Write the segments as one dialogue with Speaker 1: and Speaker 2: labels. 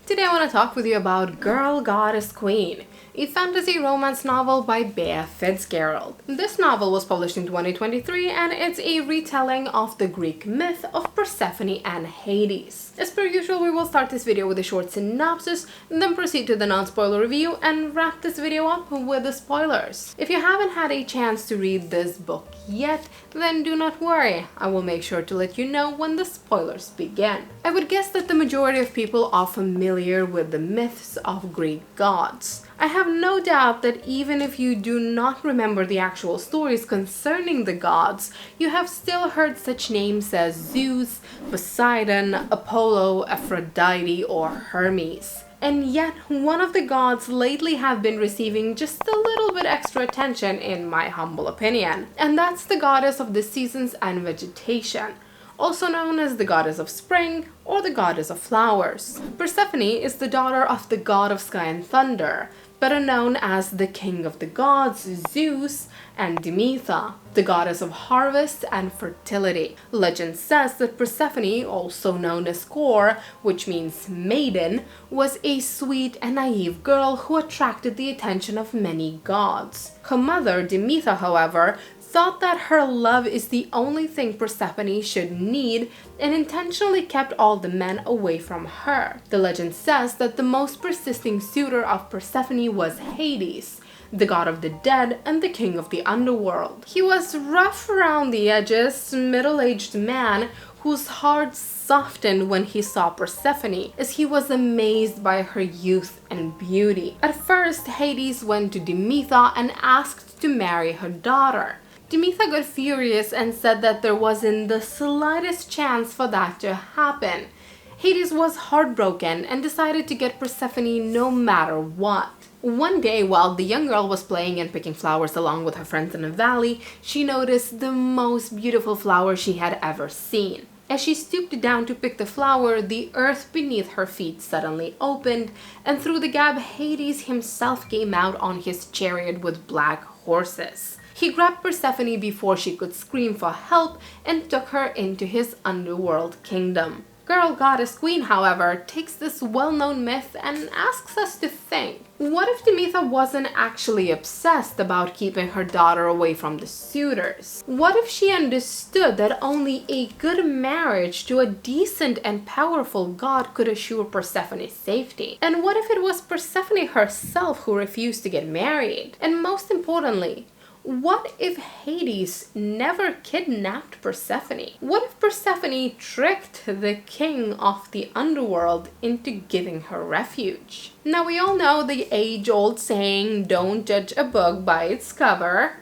Speaker 1: Today I want to talk with you about Girl, Goddess, Queen, a fantasy romance novel by Bea Fitzgerald. This novel was published in 2023 and it's a retelling of the Greek myth of Persephone and Hades. As per usual, we will start this video with a short synopsis, then proceed to the non-spoiler review and wrap this video up with the spoilers. If you haven't had a chance to read this book yet, then do not worry, I will make sure to let you know when the spoilers begin. I would guess that the majority of people are familiar with the myths of Greek gods. I have no doubt that even if you do not remember the actual stories concerning the gods, you have still heard such names as Zeus, Poseidon, Apollo, Aphrodite, or Hermes. And yet, one of the gods lately have been receiving just a little bit extra attention in my humble opinion. And that's the goddess of the seasons and vegetation, also known as the goddess of spring or the goddess of flowers. Persephone is the daughter of the god of sky and thunder, better known as the king of the gods, Zeus, and Demeter, the goddess of harvest and fertility. Legend says that Persephone, also known as Kore, which means maiden, was a sweet and naive girl who attracted the attention of many gods. Her mother, Demeter, however, thought that her love is the only thing Persephone should need and intentionally kept all the men away from her. The legend says that the most persisting suitor of Persephone was Hades, the god of the dead and the king of the underworld. He was rough around the edges, middle-aged man whose heart softened when he saw Persephone, as he was amazed by her youth and beauty. At first, Hades went to Demeter and asked to marry her daughter. Demeter got furious and said that there wasn't the slightest chance for that to happen. Hades was heartbroken and decided to get Persephone no matter what. One day, while the young girl was playing and picking flowers along with her friends in a valley, she noticed the most beautiful flower she had ever seen. As she stooped down to pick the flower, the earth beneath her feet suddenly opened, and through the gap, Hades himself came out on his chariot with black horses. He grabbed Persephone before she could scream for help and took her into his underworld kingdom. Girl, Goddess, Queen, however, takes this well-known myth and asks us to think. What if Demeter wasn't actually obsessed about keeping her daughter away from the suitors? What if she understood that only a good marriage to a decent and powerful god could assure Persephone's safety? And what if it was Persephone herself who refused to get married? And most importantly, what if Hades never kidnapped Persephone? What if Persephone tricked the king of the underworld into giving her refuge? Now, we all know the age-old saying, don't judge a book by its cover.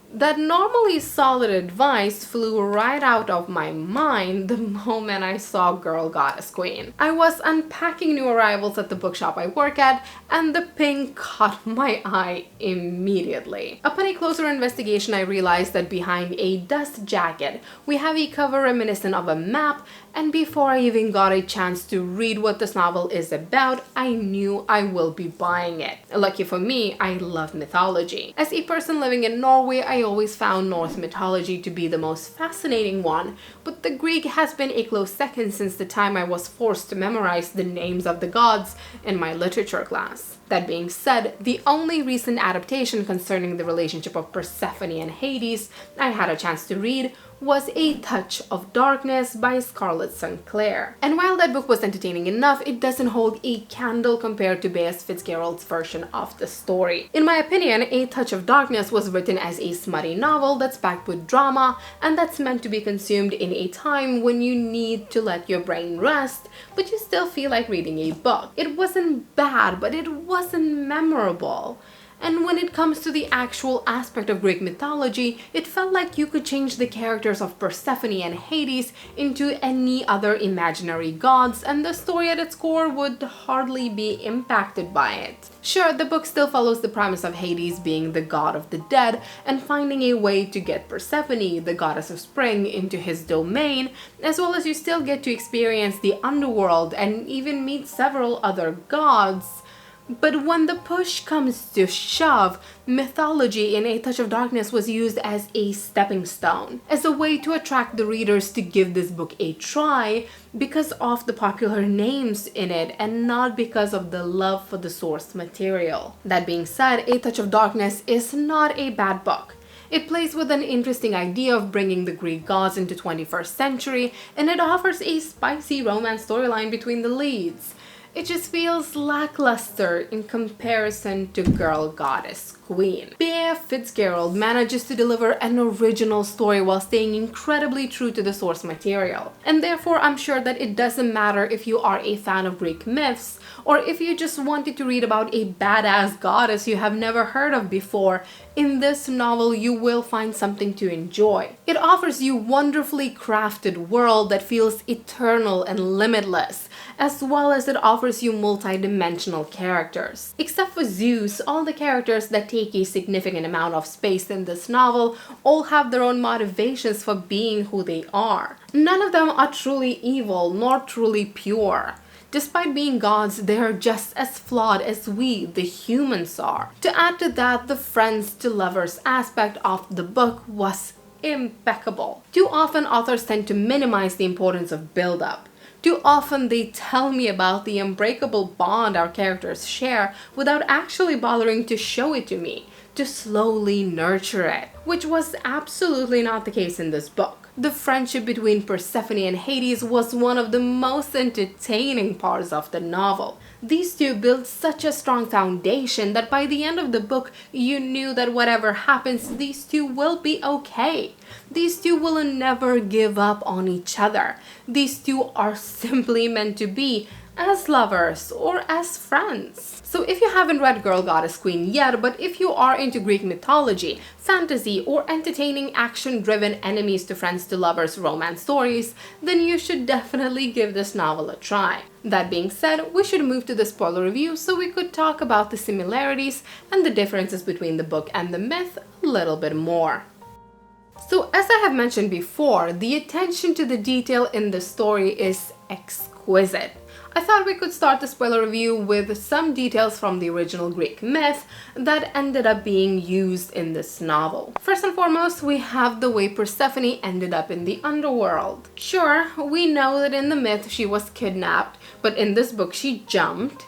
Speaker 1: That normally solid advice flew right out of my mind the moment I saw Girl, Goddess, Queen. I was unpacking new arrivals at the bookshop I work at, and the pink caught my eye immediately. Upon a closer investigation, I realized that behind a dust jacket, we have a cover reminiscent of a map, and before I even got a chance to read what this novel is about, I knew I will be buying it. Lucky for me, I love mythology. As a person living in Norway, I always found Norse mythology to be the most fascinating one, but the Greek has been a close second since the time I was forced to memorize the names of the gods in my literature class. That being said, the only recent adaptation concerning the relationship of Persephone and Hades I had a chance to read was A Touch of Darkness by Scarlett St. Clair. And while that book was entertaining enough, it doesn't hold a candle compared to Bea Fitzgerald's version of the story. In my opinion, A Touch of Darkness was written as a smutty novel that's packed with drama and that's meant to be consumed in a time when you need to let your brain rest, but you still feel like reading a book. It wasn't bad, but it wasn't memorable. And when it comes to the actual aspect of Greek mythology, it felt like you could change the characters of Persephone and Hades into any other imaginary gods, and the story at its core would hardly be impacted by it. Sure, the book still follows the premise of Hades being the god of the dead and finding a way to get Persephone, the goddess of spring, into his domain, as well as you still get to experience the underworld and even meet several other gods. But when the push comes to shove, mythology in A Touch of Darkness was used as a stepping stone, as a way to attract the readers to give this book a try because of the popular names in it and not because of the love for the source material. That being said, A Touch of Darkness is not a bad book. It plays with an interesting idea of bringing the Greek gods into 21st century, and it offers a spicy romance storyline between the leads. It just feels lackluster in comparison to Girl Goddess Queen. Bea Fitzgerald manages to deliver an original story while staying incredibly true to the source material. And therefore, I'm sure that it doesn't matter if you are a fan of Greek myths or if you just wanted to read about a badass goddess you have never heard of before. In this novel, you will find something to enjoy. It offers you a wonderfully crafted world that feels eternal and limitless, as well as it offers you multi-dimensional characters. Except for Zeus, all the characters that take a significant amount of space in this novel all have their own motivations for being who they are. None of them are truly evil nor truly pure. Despite being gods, they are just as flawed as we, the humans, are. To add to that, the friends to lovers aspect of the book was impeccable. Too often, authors tend to minimize the importance of build-up. Too often, they tell me about the unbreakable bond our characters share without actually bothering to show it to me, to slowly nurture it, which was absolutely not the case in this book. The friendship between Persephone and Hades was one of the most entertaining parts of the novel. These two built such a strong foundation that by the end of the book, you knew that whatever happens, these two will be okay. These two will never give up on each other. These two are simply meant to be as lovers or as friends. So if you haven't read Girl Goddess Queen yet, but if you are into Greek mythology, fantasy, or entertaining action-driven enemies to friends to lovers romance stories, then you should definitely give this novel a try. That being said, we should move to the spoiler review so we could talk about the similarities and the differences between the book and the myth a little bit more. So as I have mentioned before, the attention to the detail in the story is exquisite. I thought we could start the spoiler review with some details from the original Greek myth that ended up being used in this novel. First and foremost, we have the way Persephone ended up in the underworld. Sure, we know that in the myth she was kidnapped, but in this book she jumped.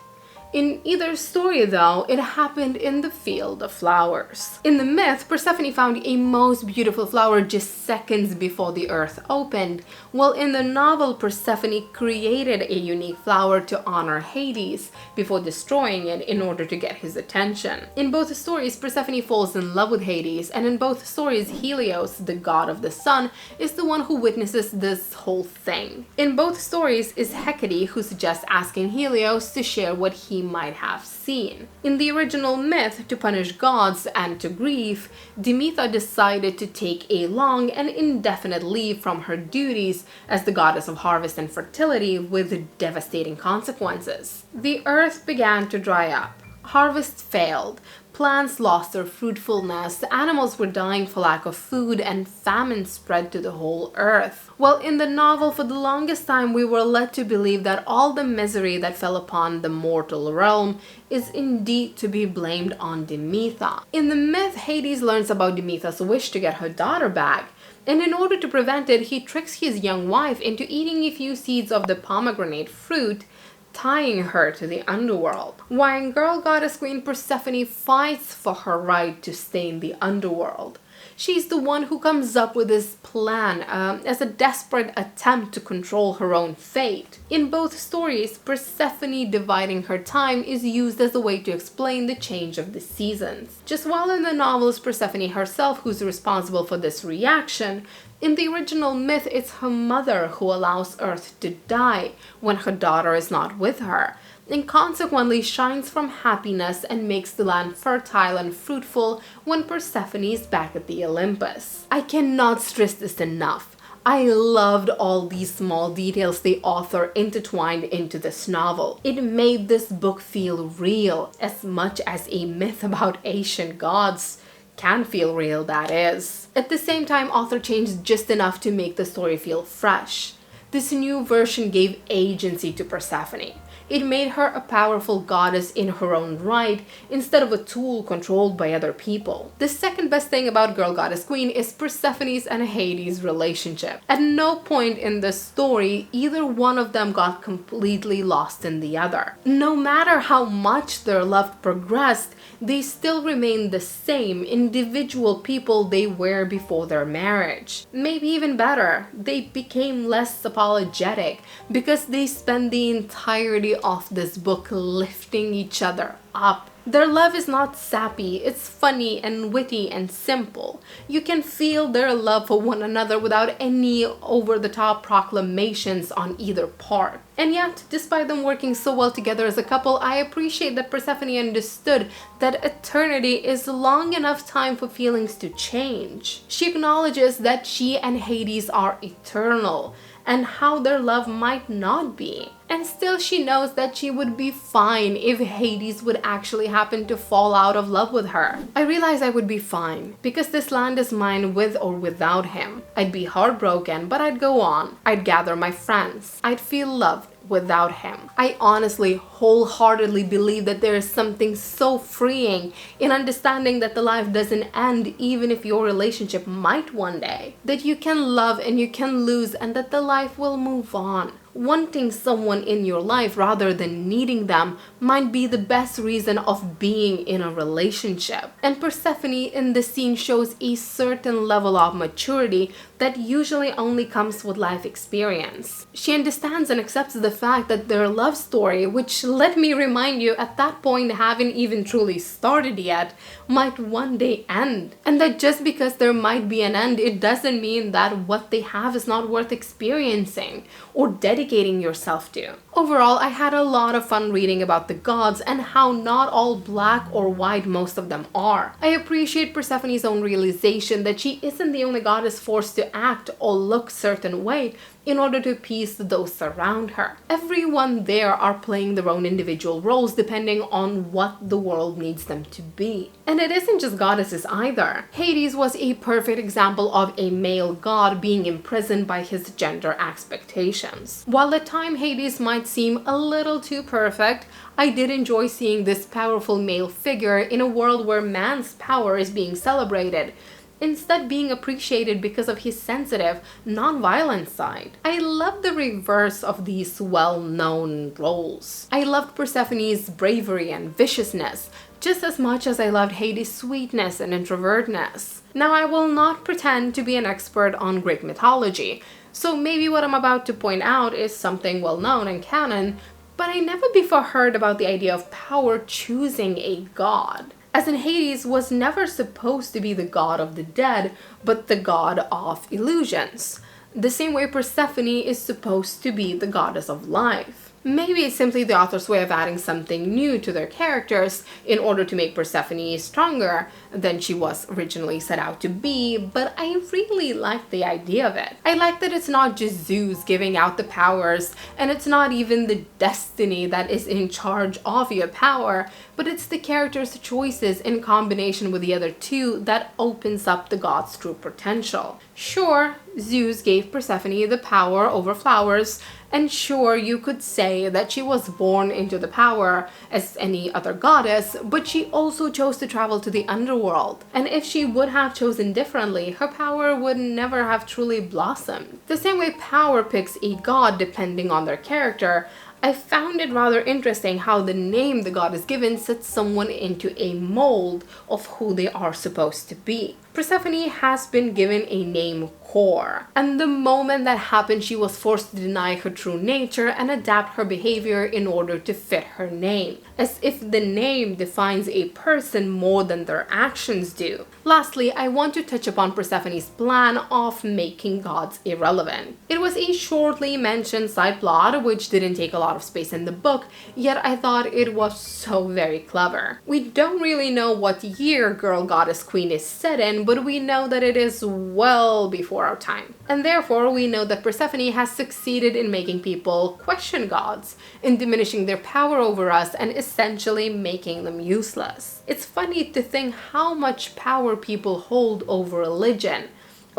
Speaker 1: In either story, though, it happened in the field of flowers. In the myth, Persephone found a most beautiful flower just seconds before the earth opened, while in the novel, Persephone created a unique flower to honor Hades before destroying it in order to get his attention. In both stories, Persephone falls in love with Hades, and in both stories, Helios, the god of the sun, is the one who witnesses this whole thing. In both stories is Hecate who suggests asking Helios to share what he might have seen. In the original myth, to punish gods and to grieve, Demeter decided to take a long and indefinite leave from her duties as the goddess of harvest and fertility with devastating consequences. The earth began to dry up. Harvest failed. Plants lost their fruitfulness, animals were dying for lack of food, and famine spread to the whole earth. Well, in the novel, for the longest time, we were led to believe that all the misery that fell upon the mortal realm is indeed to be blamed on Demeter. In the myth, Hades learns about Demeter's wish to get her daughter back, and in order to prevent it, he tricks his young wife into eating a few seeds of the pomegranate fruit, tying her to the underworld. While Girl Goddess Queen Persephone fights for her right to stay in the underworld. She's the one who comes up with this plan as a desperate attempt to control her own fate. In both stories, Persephone dividing her time is used as a way to explain the change of the seasons. Just while in the novels, Persephone herself who's responsible for this reaction, in the original myth, it's her mother who allows Earth to die when her daughter is not with her, and consequently shines from happiness and makes the land fertile and fruitful when Persephone is back at the Olympus. I cannot stress this enough. I loved all these small details the author intertwined into this novel. It made this book feel real, as much as a myth about ancient gods can feel real, that is. At the same time, author changed just enough to make the story feel fresh. This new version gave agency to Persephone. It made her a powerful goddess in her own right instead of a tool controlled by other people. The second best thing about Girl Goddess Queen is Persephone's and Hades' relationship. At no point in the story either one of them got completely lost in the other. No matter how much their love progressed, they still remained the same individual people they were before their marriage. Maybe even better, they became less apologetic because they spent the entirety of this book lifting each other up. Their love is not sappy, it's funny and witty and simple. You can feel their love for one another without any over-the-top proclamations on either part. And yet, despite them working so well together as a couple, I appreciate that Persephone understood that eternity is long enough time for feelings to change. She acknowledges that she and Hades are eternal, and how their love might not be. And still she knows that she would be fine if Hades would actually happen to fall out of love with her. I realize I would be fine, because this land is mine with or without him. I'd be heartbroken, but I'd go on. I'd gather my friends. I'd feel loved without him. I honestly, wholeheartedly believe that there is something so freeing in understanding that the life doesn't end even if your relationship might one day. That you can love and you can lose and that the life will move on. Wanting someone in your life rather than needing them might be the best reason of being in a relationship. And Persephone in this scene shows a certain level of maturity that usually only comes with life experience. She understands and accepts the fact that their love story, which, let me remind you, at that point haven't even truly started yet, might one day end. And that just because there might be an end, it doesn't mean that what they have is not worth experiencing or dedicating yourself to. Overall, I had a lot of fun reading about the gods and how not all black or white most of them are. I appreciate Persephone's own realization that she isn't the only goddess forced to act or look a certain way in order to appease those around her. Everyone there are playing their own individual roles depending on what the world needs them to be. And it isn't just goddesses either. Hades was a perfect example of a male god being imprisoned by his gender expectations. While at times Hades might seem a little too perfect, I did enjoy seeing this powerful male figure in a world where man's power is being celebrated, instead being appreciated because of his sensitive, non-violent side. I love the reverse of these well-known roles. I loved Persephone's bravery and viciousness just as much as I loved Hades' sweetness and introvertness. Now, I will not pretend to be an expert on Greek mythology, so maybe what I'm about to point out is something well-known in canon, but I never before heard about the idea of power choosing a god. As in, Hades was never supposed to be the god of the dead, but the god of illusions. The same way Persephone is supposed to be the goddess of life. Maybe it's simply the author's way of adding something new to their characters in order to make Persephone stronger than she was originally set out to be, but I really like the idea of it. I like that it's not just Zeus giving out the powers, and it's not even the destiny that is in charge of your power, but it's the character's choices in combination with the other two that opens up the god's true potential. Sure, Zeus gave Persephone the power over flowers, and sure, you could say that she was born into the power as any other goddess, but she also chose to travel to the underworld. And if she would have chosen differently, her power would never have truly blossomed. The same way power picks a god depending on their character, I found it rather interesting how the name the god is given sets someone into a mold of who they are supposed to be. Persephone has been given a name, Kore, and the moment that happened, she was forced to deny her true nature and adapt her behavior in order to fit her name, as if the name defines a person more than their actions do. Lastly, I want to touch upon Persephone's plan of making gods irrelevant. It was a shortly mentioned side plot which didn't take a lot of space in the book, yet I thought it was so very clever. We don't really know what year Girl Goddess Queen is set in, but we know that it is well before our time. And therefore, we know that Persephone has succeeded in making people question gods, in diminishing their power over us, and essentially making them useless. It's funny to think how much power people hold over religion,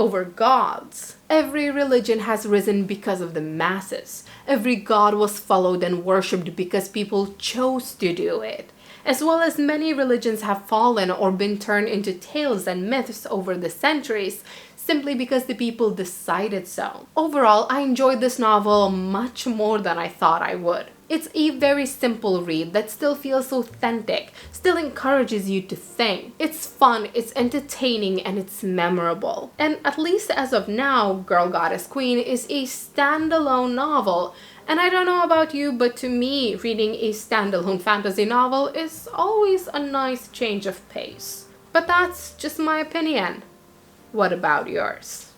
Speaker 1: over gods. Every religion has risen because of the masses. Every god was followed and worshipped because people chose to do it. As well as many religions have fallen or been turned into tales and myths over the centuries, simply because the people decided so. Overall, I enjoyed this novel much more than I thought I would. It's a very simple read that still feels authentic, still encourages you to think. It's fun, it's entertaining, and it's memorable. And at least as of now, Girl Goddess Queen is a standalone novel. And I don't know about you, but to me, reading a standalone fantasy novel is always a nice change of pace. But that's just my opinion. What about yours?